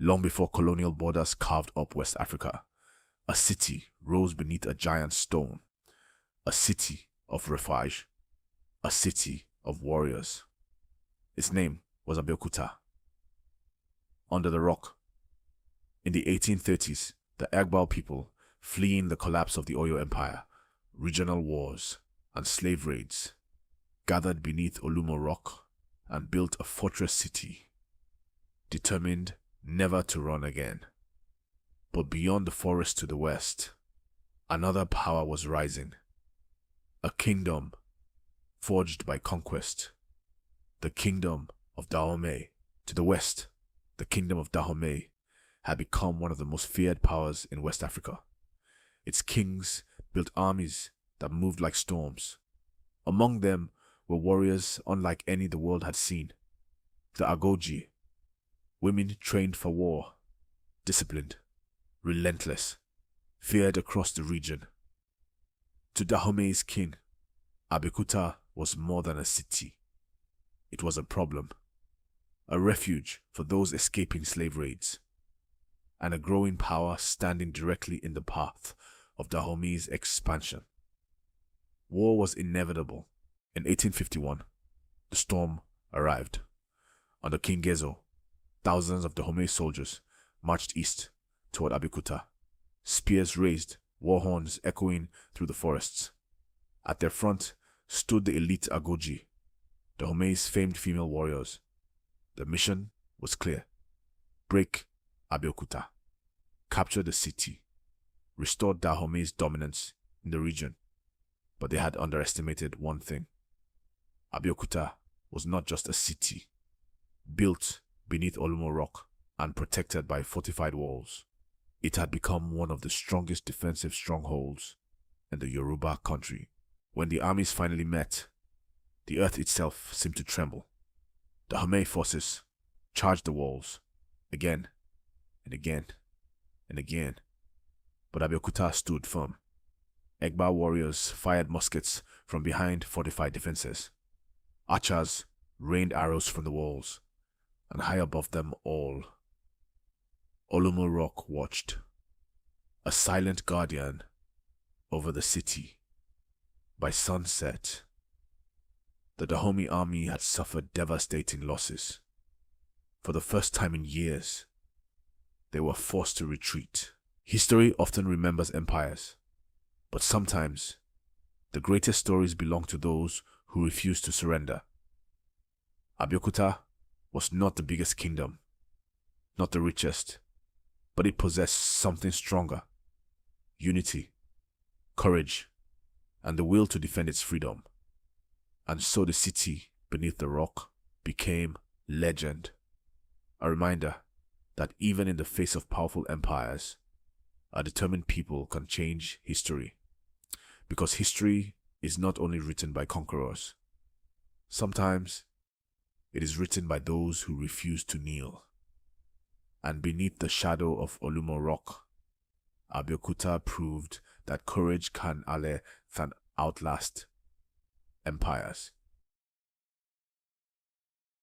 Long before colonial borders carved up West Africa, a city rose beneath a giant stone, a city of refuge, a city of warriors. Its name was Abeokuta. Under the rock. In the 1830s, the Egba people, fleeing the collapse of the Oyo Empire, regional wars, and slave raids, gathered beneath Olumo Rock and built a fortress city, determined never to run again. But beyond the forest to the west, another power was rising. A kingdom forged by conquest. The Kingdom of Dahomey. To the west, the Kingdom of Dahomey had become one of the most feared powers in West Africa. Its kings built armies that moved like storms. Among them were warriors unlike any the world had seen. The Agojie, women trained for war, disciplined, relentless, feared across the region. To Dahomey's king, Abeokuta was more than a city. It was a problem, a refuge for those escaping slave raids, and a growing power standing directly in the path of Dahomey's expansion. War was inevitable. In 1851, the storm arrived. Under King Gezo, thousands of Dahomey soldiers marched east toward Abeokuta, spears raised, war horns echoing through the forests. At their front stood the elite Agojie, Dahomey's famed female warriors. The mission was clear: break Abeokuta, capture the city, restore Dahomey's dominance in the region. But they had underestimated one thing. Abeokuta was not just a city, built beneath Olumo Rock and protected by fortified walls. It had become one of the strongest defensive strongholds in the Yoruba country. When the armies finally met, the earth itself seemed to tremble. The Dahomey forces charged the walls, again and again and again. But Abeokuta stood firm. Egba warriors fired muskets from behind fortified defenses. Archers rained arrows from the walls, and high above them all, Olumo Rock watched, a silent guardian over the city. By sunset, the Dahomey army had suffered devastating losses. For the first time in years, they were forced to retreat. History often remembers empires, but sometimes the greatest stories belong to those who refuse to surrender. Abeokuta was not the biggest kingdom, not the richest, but it possessed something stronger: unity, courage, and the will to defend its freedom. And so the city beneath the rock became legend, a reminder that even in the face of powerful empires, a determined people can change history. Because history is not only written by conquerors. Sometimes it is written by those who refuse to kneel. And beneath the shadow of Olumo Rock, Abeokuta proved that courage can outlast empires.